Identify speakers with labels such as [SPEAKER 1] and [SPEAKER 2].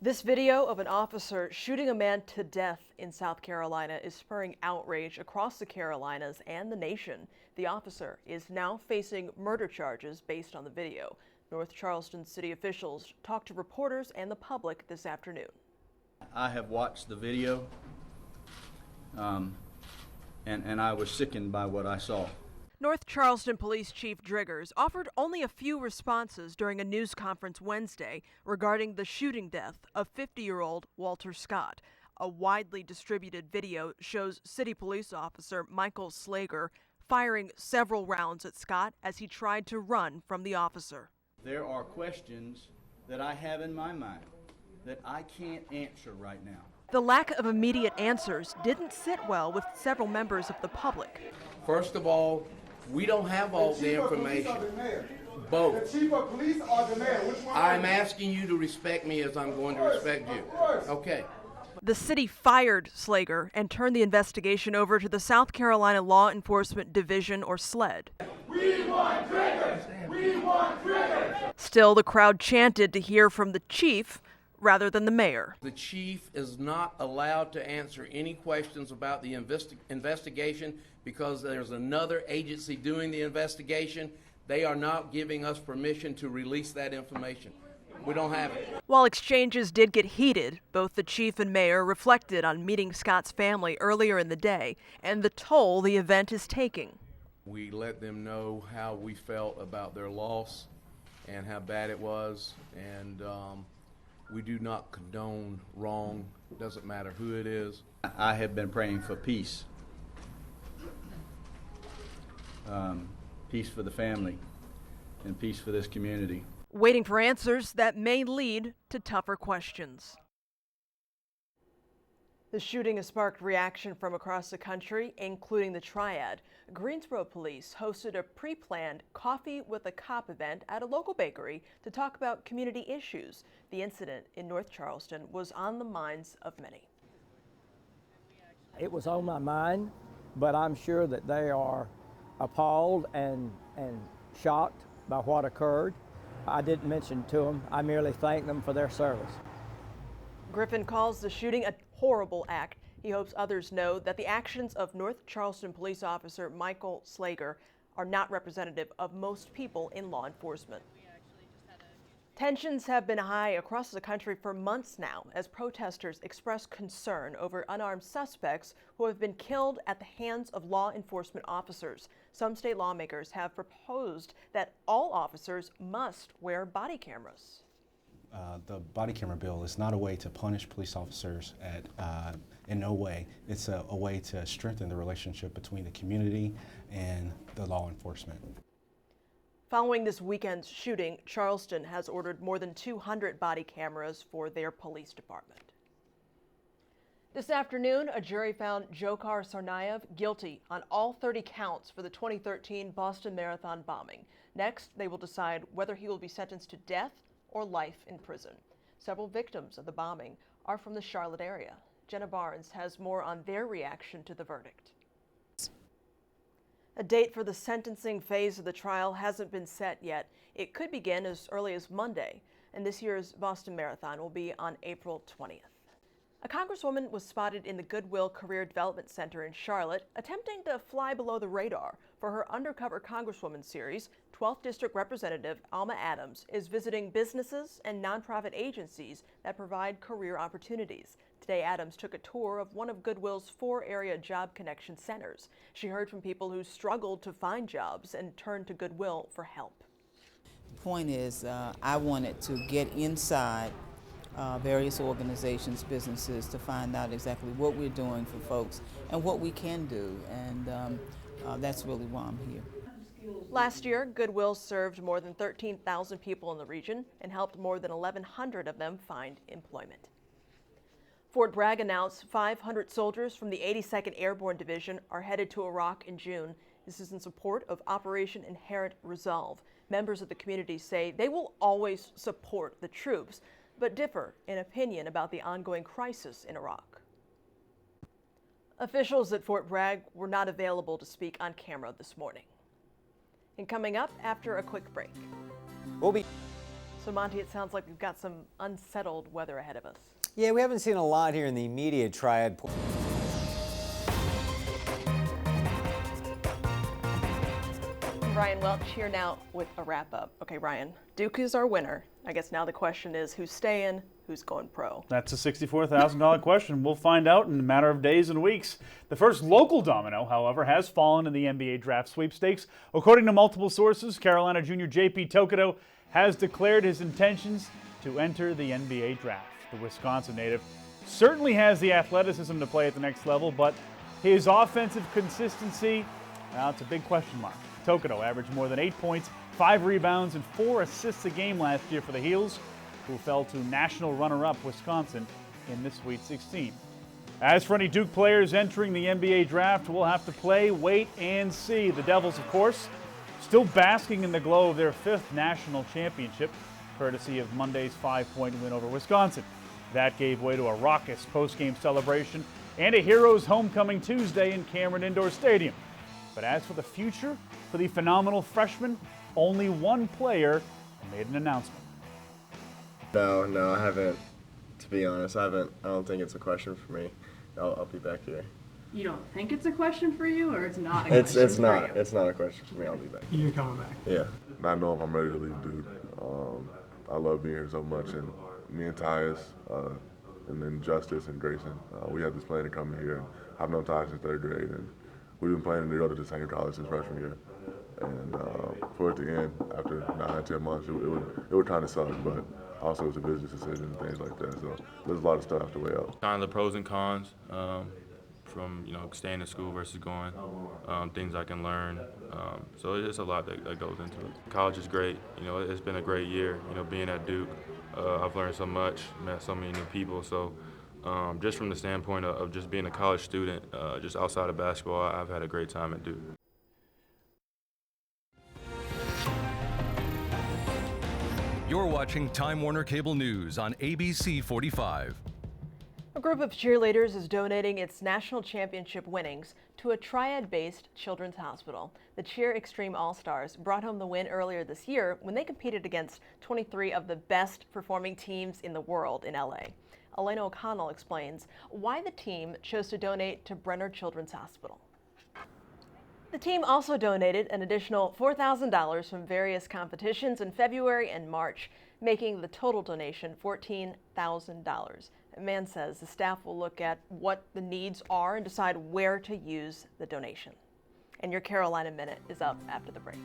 [SPEAKER 1] This video of an officer shooting a man to death in South Carolina is spurring outrage across the Carolinas and the nation. The officer is now facing murder charges based on the video. North Charleston city officials talked to reporters and the public this afternoon.
[SPEAKER 2] I have watched the video, and I was sickened by what I saw.
[SPEAKER 1] North Charleston Police Chief Driggers offered only a few responses during a news conference Wednesday regarding the shooting death of 50-year-old Walter Scott. A widely distributed video shows City Police Officer Michael Slager firing several rounds at Scott as he tried to run from the officer.
[SPEAKER 2] There are questions that I have in my mind that I can't answer right now.
[SPEAKER 1] The lack of immediate answers didn't sit well with several members of the public.
[SPEAKER 3] First of all, we don't have all the information. Both.
[SPEAKER 4] The chief of police or the mayor? Which one?
[SPEAKER 3] I'm asking you to respect me as I'm going to respect you. Okay.
[SPEAKER 1] The city fired Slager and turned the investigation over to the South Carolina Law Enforcement Division, or SLED.
[SPEAKER 4] We want triggers! We want triggers!
[SPEAKER 1] Still, the crowd chanted to hear from the chief rather than the mayor.
[SPEAKER 3] The chief is not allowed to answer any questions about the investigation because there's another agency doing the investigation. They are not giving us permission to release that information. We don't have it.
[SPEAKER 1] While exchanges did get heated, both the chief and mayor reflected on meeting Scott's family earlier in the day and the toll the event is taking.
[SPEAKER 3] We let them know how we felt about their loss and how bad it was, and we do not condone wrong. It doesn't matter who it is.
[SPEAKER 2] I have been praying for peace. Peace for the family and peace for this community.
[SPEAKER 1] Waiting for answers that may lead to tougher questions. The shooting has sparked reaction from across the country, including the Triad. Greensboro police hosted a pre-planned Coffee with a Cop event at a local bakery to talk about community issues. The incident in North Charleston was on the minds of many.
[SPEAKER 5] It was on my mind, but I'm sure that they are appalled and shocked by what occurred. I didn't mention to them. I merely thanked them for their service.
[SPEAKER 1] Griffin calls the shooting a horrible act. He hopes others know that the actions of North Charleston police officer Michael Slager are not representative of most people in law enforcement. Tensions have been high across the country for months now as protesters express concern over unarmed suspects who have been killed at the hands of law enforcement officers. Some state lawmakers have proposed that all officers must wear body cameras.
[SPEAKER 6] The body camera bill is not a way to punish police officers in no way. It's a way to strengthen the relationship between the community and the law enforcement.
[SPEAKER 1] Following this weekend's shooting, Charleston has ordered more than 200 body cameras for their police department. This afternoon, a jury found Dzhokhar Tsarnaev guilty on all 30 counts for the 2013 Boston Marathon bombing. Next, they will decide whether he will be sentenced to death or life in prison. Several victims of the bombing are from the Charlotte area. Jenna Barnes has more on their reaction to the verdict. A date for the sentencing phase of the trial hasn't been set yet. It could begin as early as Monday, and this year's Boston Marathon will be on April 20th. A congresswoman was spotted in the Goodwill Career Development Center in Charlotte attempting to fly below the radar. For her Undercover Congresswoman series, 12th District Representative Alma Adams is visiting businesses and nonprofit agencies that provide career opportunities. Today, Adams took a tour of one of Goodwill's 4 area job connection centers. She heard from people who struggled to find jobs and turned to Goodwill for help.
[SPEAKER 7] The point is, I wanted to get inside various organizations, businesses, to find out exactly what we're doing for folks and what we can do, and that's really why I'm here.
[SPEAKER 1] Last year, Goodwill served more than 13,000 people in the region and helped more than 1,100 of them find employment. Fort Bragg announced 500 soldiers from the 82nd Airborne Division are headed to Iraq in June. This is in support of Operation Inherent Resolve. Members of the community say they will always support the troops, but differ in opinion about the ongoing crisis in Iraq. Officials at Fort Bragg were not available to speak on camera this morning. And coming up after a quick break. So Monty, it sounds like we've got some unsettled weather ahead of us.
[SPEAKER 8] Yeah, we haven't seen a lot here in the immediate Triad.
[SPEAKER 1] Ryan Welch here now with a wrap-up. Okay, Ryan, Duke is our winner. I guess now the question is who's staying, who's going pro?
[SPEAKER 9] That's a $64,000 question. We'll find out in a matter of days and weeks. The first local domino, however, has fallen in the NBA draft sweepstakes. According to multiple sources, Carolina junior J.P. Tokoto has declared his intentions to enter the NBA draft. The Wisconsin native certainly has the athleticism to play at the next level, but his offensive consistency, well, it's a big question mark. Tokoto averaged more than 8 points, 5 rebounds, and 4 assists a game last year for the Heels, who fell to national runner-up Wisconsin in the Sweet 16. As for any Duke players entering the NBA draft, we'll have to play, wait, and see. The Devils, of course, still basking in the glow of their 5th national championship, courtesy of Monday's 5-point win over Wisconsin. That gave way to a raucous post-game celebration and a Heroes homecoming Tuesday in Cameron Indoor Stadium. But as for the future for the phenomenal freshman, only one player made an announcement.
[SPEAKER 10] No, I haven't. To be honest, I don't think it's a question for me. I'll be back here.
[SPEAKER 1] You don't think it's a question for you, or it's not a
[SPEAKER 10] It's not. It's not a question for me. I'll be back.
[SPEAKER 11] You're coming back.
[SPEAKER 10] Yeah. I know if I'm ready to leave Duke. I love being here so much, and me and Tyus, and then Justice and Grayson, we had this plan to come here. And I've known Tyus since 3rd grade, and we've been playing to go to the same college since freshman year. And for it to end after 9-10 months, it would kind of suck, but also it's a business decision and things like that. So there's a lot of stuff to weigh out.
[SPEAKER 12] Kind of the pros and cons from staying in school versus going, things I can learn. So it's a lot that goes into it. College is great. It's been a great year. Being at Duke, I've learned so much, met so many new people. So just from the standpoint of just being a college student, just outside of basketball, I've had a great time at Duke.
[SPEAKER 13] You're watching Time Warner Cable News on ABC 45.
[SPEAKER 1] A group of cheerleaders is donating its national championship winnings to a Triad-based children's hospital. The Cheer Extreme All-Stars brought home the win earlier this year when they competed against 23 of the best performing teams in the world in LA. Elena O'Connell explains why the team chose to donate to Brenner Children's Hospital. The team also donated an additional $4,000 from various competitions in February and March, making the total donation $14,000. Mann says the staff will look at what the needs are and decide where to use the donation. And your Carolina Minute is up after the break.